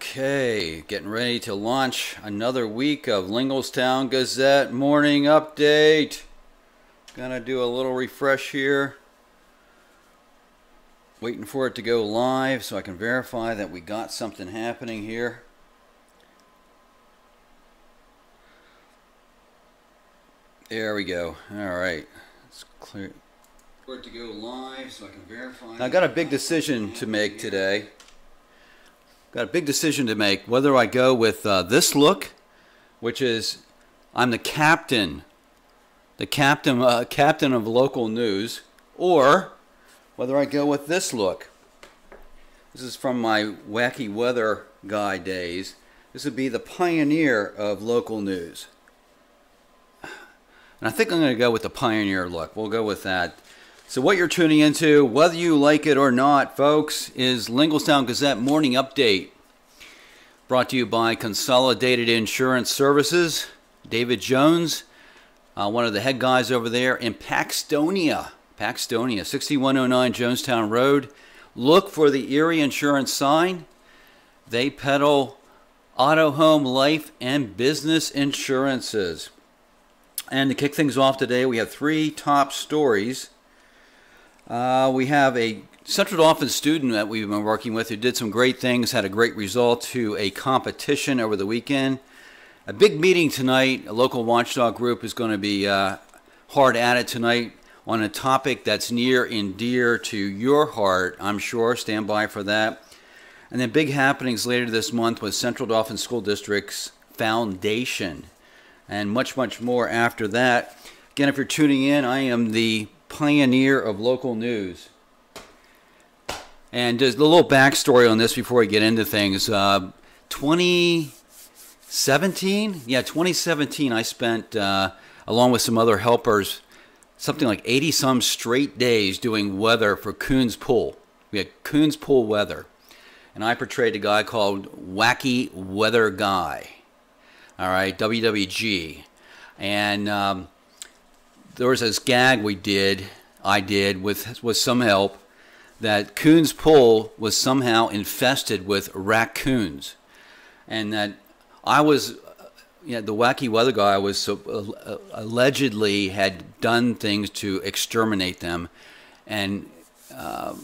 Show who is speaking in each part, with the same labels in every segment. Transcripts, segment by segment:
Speaker 1: Okay, getting ready to launch another week of Linglestown Gazette morning update. Gonna do a little refresh here. Waiting for it to go live so I can verify that we got something happening here. There we go. Alright. It's clear. For it to go live so I can verify. Now, I got a big decision to make today. Got a big decision to make whether I go with this look, which is I'm the captain of local news, or whether I go with this look. This is from my wacky weather guy days. This would be the pioneer of local news. And I think I'm going to go with the pioneer look. We'll go with that. So what you're tuning into, whether you like it or not, folks, is Linglestown Gazette Morning Update. Brought to you by Consolidated Insurance Services. David Jones, one of the head guys over there in Paxtonia, 6109 Jonestown Road. Look for the Erie Insurance sign. They peddle auto, home, life, and business insurances. And to kick things off today, we have three top stories. We have a Central Dauphin student that we've been working with who did some great things, had a great result to a competition over the weekend. A big meeting tonight. A local watchdog group is going to be hard at it tonight on a topic that's near and dear to your heart, I'm sure. Stand by for that. And then big happenings later this month with Central Dauphin School District's foundation. And much, much more after that. Again, if you're tuning in, I am the pioneer of local news. And just a little backstory on this before we get into things. 2017? Yeah, 2017, I spent, along with some other helpers, something like 80-some straight days doing weather for Coons Pool. We had Coons Pool weather. And I portrayed a guy called Wacky Weather Guy. All right, WWG. And there was this gag I did with some help, that Coons Pool was somehow infested with raccoons. And that I was, the wacky weather guy was allegedly had done things to exterminate them. And a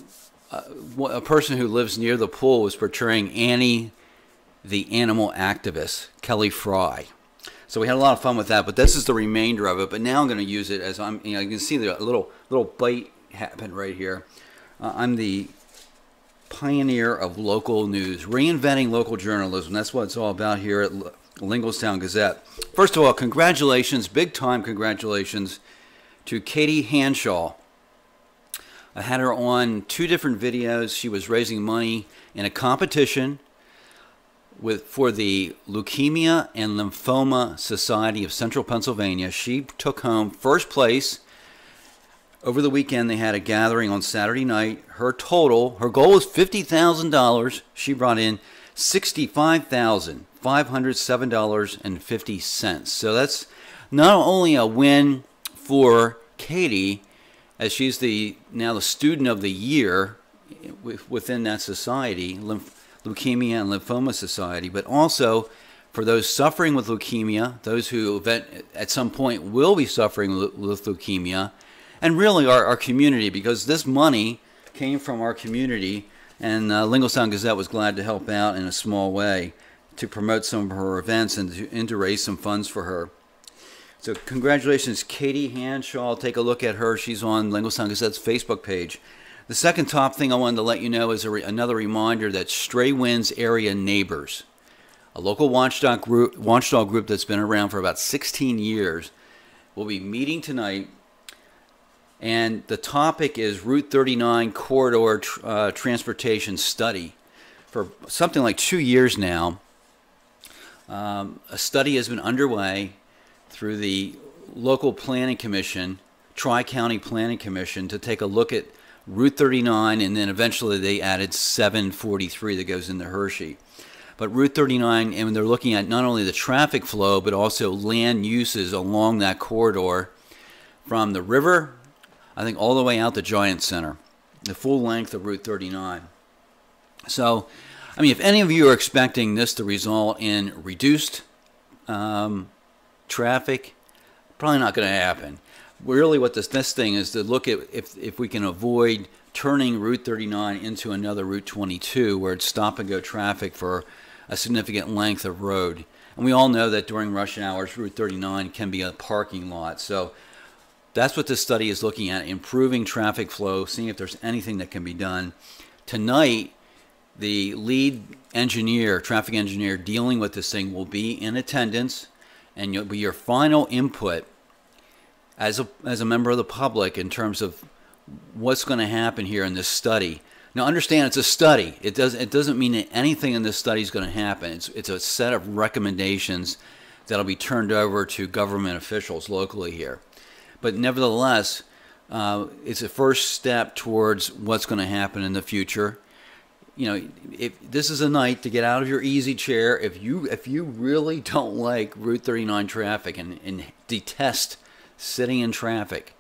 Speaker 1: person who lives near the pool was portraying Annie, the animal activist, Kelly Fry. So we had a lot of fun with that, but this is the remainder of it. But now I'm going to use it as you can see the little bite happen right here. I'm the pioneer of local news, reinventing local journalism. That's what it's all about here at Linglestown Gazette. First of all, congratulations, big time congratulations to Katie Hanshaw. I had her on 2 different videos. She was raising money in a competition for the Leukemia and Lymphoma Society of Central Pennsylvania. She took home first place. Over the weekend, they had a gathering on Saturday night. Her goal was $50,000. She brought in $65,507.50. So that's not only a win for Katie, as she's now the student of the year within that society, Leukemia and Lymphoma Society, but also for those suffering with leukemia, those who at some point will be suffering with leukemia, and really our community, because this money came from our community, and Linglestown Gazette was glad to help out in a small way to promote some of her events and to raise some funds for her. So congratulations, Katie Hanshaw. Take a look at her. She's on Linglestown Gazette's Facebook page. The second top thing I wanted to let you know is another reminder that Stray Winds Area Neighbors, a local watchdog group that's been around for about 16 years, will be meeting tonight. And the topic is Route 39 corridor transportation study. For something like 2 years now, a study has been underway through the local planning commission, Tri-County Planning Commission, to take a look at Route 39, and then eventually they added 743 that goes into Hershey. But Route 39, and they're looking at not only the traffic flow, but also land uses along that corridor from the river, I think, all the way out to Giant Center, the full length of Route 39. So I mean, if any of you are expecting this to result in reduced traffic, probably not going to happen. Really what this thing is to look at if we can avoid turning Route 39 into another Route 22 where it's stop and go traffic for a significant length of road. And we all know that during rush hours, Route 39 can be a parking lot. So that's what this study is looking at, improving traffic flow, seeing if there's anything that can be done. Tonight, the lead engineer, traffic engineer dealing with this thing will be in attendance, and you'll be your final input as a member of the public in terms of what's going to happen here in this study. Now understand, it's a study. It doesn't mean that anything in this study is going to happen. It's a set of recommendations that'll be turned over to government officials locally here. But nevertheless, it's a first step towards what's going to happen in the future. You know, if this is a night to get out of your easy chair, if you really don't like Route 39 traffic and detest sitting in traffic,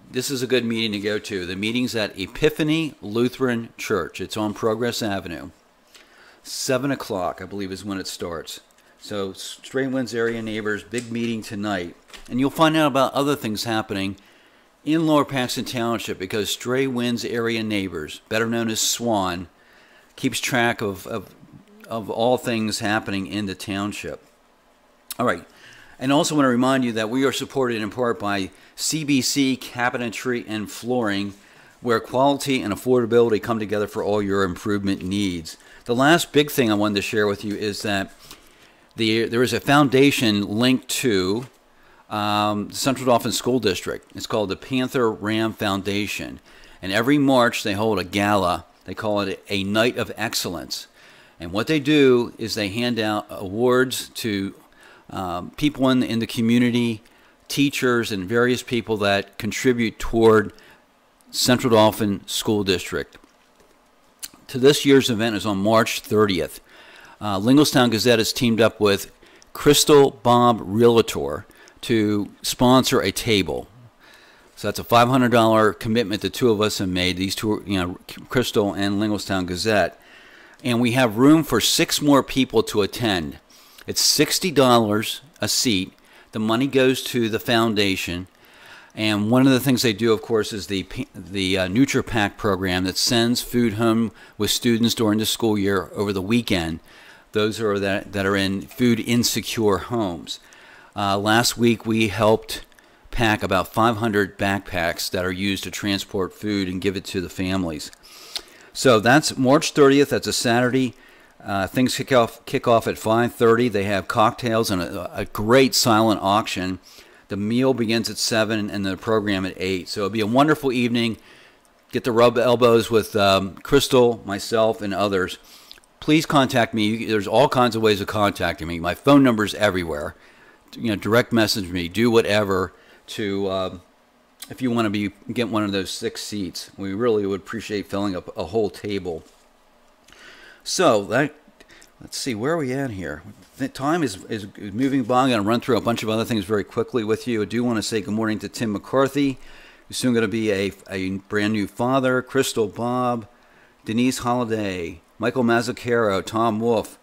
Speaker 1: this is a good meeting to go to. The meeting's at Epiphany Lutheran Church. It's on Progress Avenue. 7 o'clock, I believe, is when it starts. So, Stray Winds area neighbors, big meeting tonight. And you'll find out about other things happening in Lower Paxton Township because Stray Winds area neighbors, better known as SWAN, keeps track of all things happening in the township. All right. And also want to remind you that we are supported in part by CBC Cabinetry and Flooring, where quality and affordability come together for all your improvement needs. The last big thing I wanted to share with you is that there is a foundation linked to the Central Dauphin School District. It's called the Panther Ram Foundation. And every March they hold a gala. They call it a Night of Excellence. And what they do is they hand out awards to people in the community, teachers, and various people that contribute toward Central Dauphin School District. To this year's event is on March 30th. Linglestown Gazette has teamed up with Crystal Bob Realtor to sponsor a table. So that's a $500 commitment the two of us have made, these two, Crystal and Linglestown Gazette. And we have room for 6 more people to attend. It's $60 a seat. The money goes to the foundation. And one of the things they do, of course, is the NutriPack program that sends food home with students during the school year over the weekend. Those that are in food insecure homes. Last week we helped pack about 500 backpacks that are used to transport food and give it to the families. So that's March 30th. That's a Saturday. Things kick off at 5:30. They have cocktails and a great silent auction. The meal begins at 7 and the program at 8. So it'll be a wonderful evening. Get to rub elbows with Crystal, myself, and others. Please contact me. There's all kinds of ways of contacting me. My phone number's everywhere. Direct message me. Do whatever to if you want to get one of those 6 seats. We really would appreciate filling up a whole table. So let's see, where are we at here? The time is moving by. I'm going to run through a bunch of other things very quickly with you. I do want to say good morning to Tim McCarthy, who's soon going to be a brand new father. Crystal Bob, Denise Holliday, Michael Mazzucaro, Tom Wolf,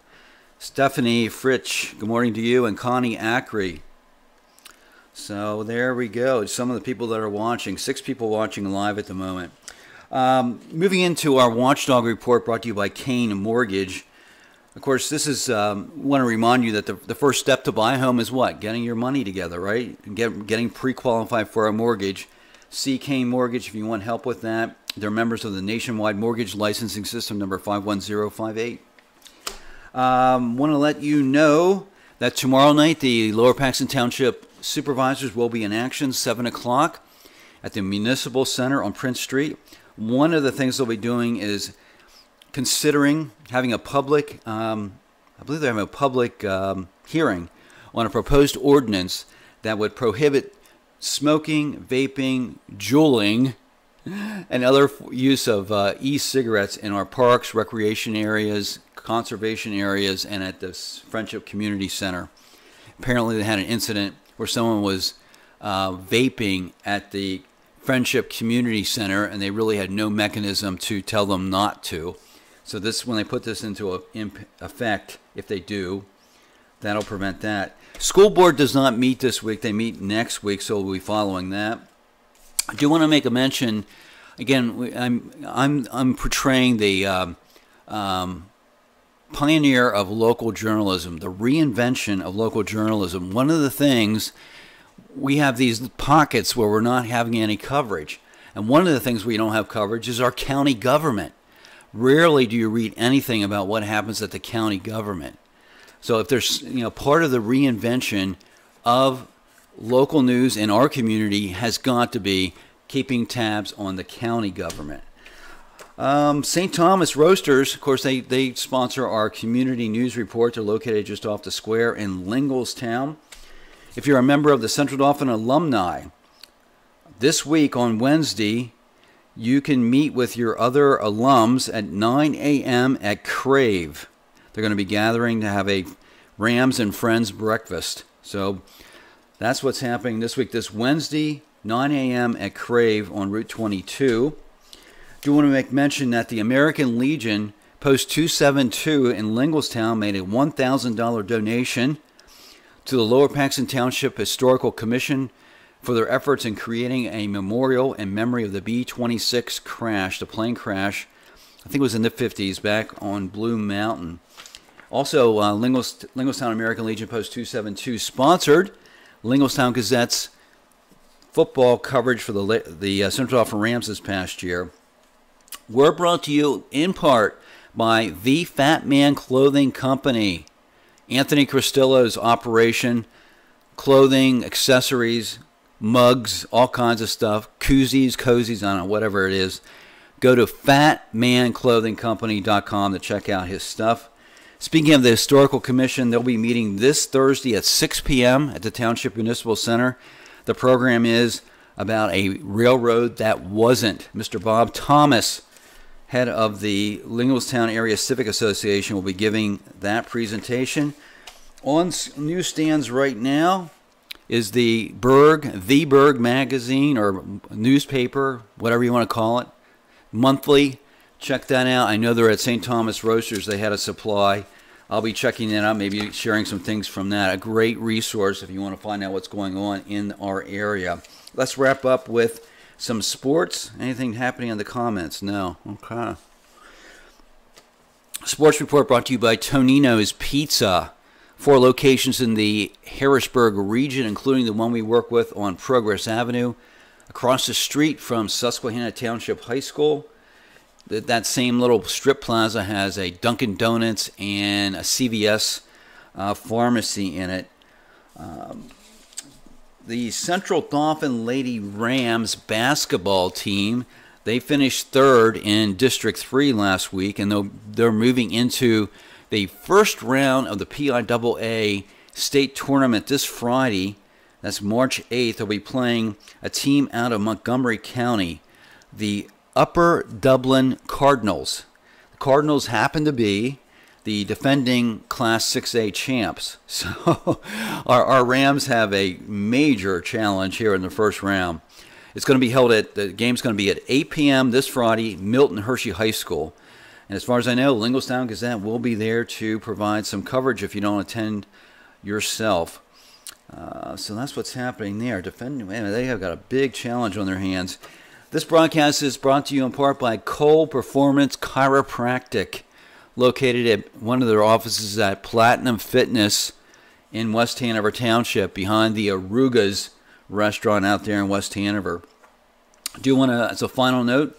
Speaker 1: Stephanie Fritsch, good morning to you, and Connie Acri. So there we go. Some of the people that are watching. 6 people watching live at the moment. Moving into our Watchdog Report brought to you by Kane Mortgage. Of course, this is, want to remind you that the first step to buy a home is what? Getting your money together, right? Getting pre-qualified for a mortgage. See Kane Mortgage if you want help with that. They're members of the Nationwide Mortgage Licensing System number 51058. Want to let you know that tomorrow night the Lower Paxton Township supervisors will be in action 7 o'clock at the Municipal Center on Prince Street. One of the things they'll be doing is considering having a public, I believe they're having a public hearing on a proposed ordinance that would prohibit smoking, vaping, juuling, and other use of e-cigarettes in our parks, recreation areas, conservation areas, and at the Friendship Community Center. Apparently they had an incident where someone was vaping at the Friendship Community Center, and they really had no mechanism to tell them not to. So this, when they put this into effect, if they do, that'll prevent that. School board does not meet this week. They meet next week, so we'll be following that. I do want to make a mention. Again, I'm portraying the pioneer of local journalism, the reinvention of local journalism. One of the things, we have these pockets where we're not having any coverage. And one of the things we don't have coverage is our county government. Rarely do you read anything about what happens at the county government. So if there's, part of the reinvention of local news in our community has got to be keeping tabs on the county government. St. Thomas Roasters, of course, they sponsor our community news report. They're located just off the square in Linglestown. If you're a member of the Central Dauphin alumni, this week on Wednesday, you can meet with your other alums at 9 a.m. at Crave. They're going to be gathering to have a Rams and Friends breakfast. So that's what's happening this week, this Wednesday, 9 a.m. at Crave on Route 22. Do want to make mention that the American Legion Post 272 in Linglestown made a $1,000 donation to the Lower Paxton Township Historical Commission for their efforts in creating a memorial in memory of the B-26 crash, the plane crash. I think it was in the 50s, back on Blue Mountain. Also, Linglestown American Legion Post 272 sponsored Linglestown Gazette's football coverage for the Central Dauphin Rams this past year. We're brought to you in part by the Fat Man Clothing Company. Anthony Cristillo's operation, clothing, accessories, mugs, all kinds of stuff, koozies, cozies, I don't know, whatever it is. Go to fatmanclothingcompany.com to check out his stuff. Speaking of the Historical Commission, they'll be meeting this Thursday at 6 p.m. at the Township Municipal Center. The program is about a railroad that wasn't. Mr. Bob Thomas, head of the Linglestown Area Civic Association, will be giving that presentation. On newsstands right now is the Berg magazine or newspaper, whatever you want to call it, monthly. Check that out. I know they're at St. Thomas Roasters. They had a supply. I'll be checking that out, maybe sharing some things from that. A great resource if you want to find out what's going on in our area. Let's wrap up with some sports. Anything happening in the comments? No. Okay. Sports report brought to you by Tonino's Pizza. 4 locations in the Harrisburg region, including the one we work with on Progress Avenue, across the street from Susquehanna Township High School. That same little strip plaza has a Dunkin' Donuts and a CVS pharmacy in it. The Central Dauphin Lady Rams basketball team, they finished 3rd in District 3 last week, and they're moving into the first round of the PIAA state tournament this Friday. That's March 8th. They'll be playing a team out of Montgomery County, the Upper Dublin Cardinals. The Cardinals happen to be the defending Class 6A champs. So our Rams have a major challenge here in the first round. It's going to be the game's going to be at 8 p.m. this Friday, Milton Hershey High School. And as far as I know, Linglestown Gazette will be there to provide some coverage if you don't attend yourself. So that's what's happening there. They have got a big challenge on their hands. This broadcast is brought to you in part by Cole Performance Chiropractic, located at one of their offices at Platinum Fitness in West Hanover Township, behind the Arugas restaurant out there in West Hanover. I do want to, as a final note,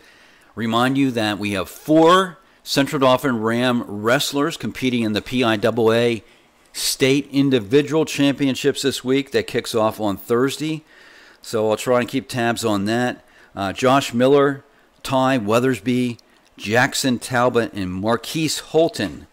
Speaker 1: remind you that we have 4 Central Dauphin Ram wrestlers competing in the PIAA State Individual Championships this week. That kicks off on Thursday, so I'll try and keep tabs on that. Josh Miller, Ty Weathersby, Jackson Talbot, and Marquise Holton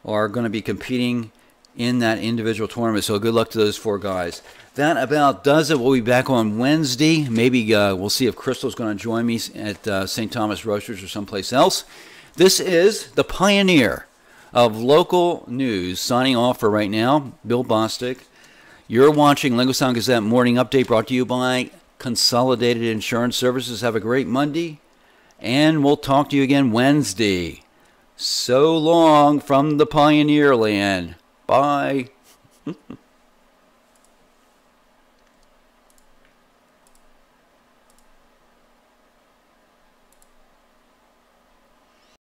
Speaker 1: are going to be competing in that individual tournament, so good luck to those 4 guys. That about does it. We'll be back on Wednesday. Maybe we'll see if Crystal's going to join me at St. Thomas Roasters or someplace else. This is the pioneer of local news, signing off for right now, Bill Bostic. You're watching Linglestown Gazette Morning Update, brought to you by Consolidated Insurance Services. Have a great Monday, and we'll talk to you again Wednesday. So long from the pioneer land. Bye.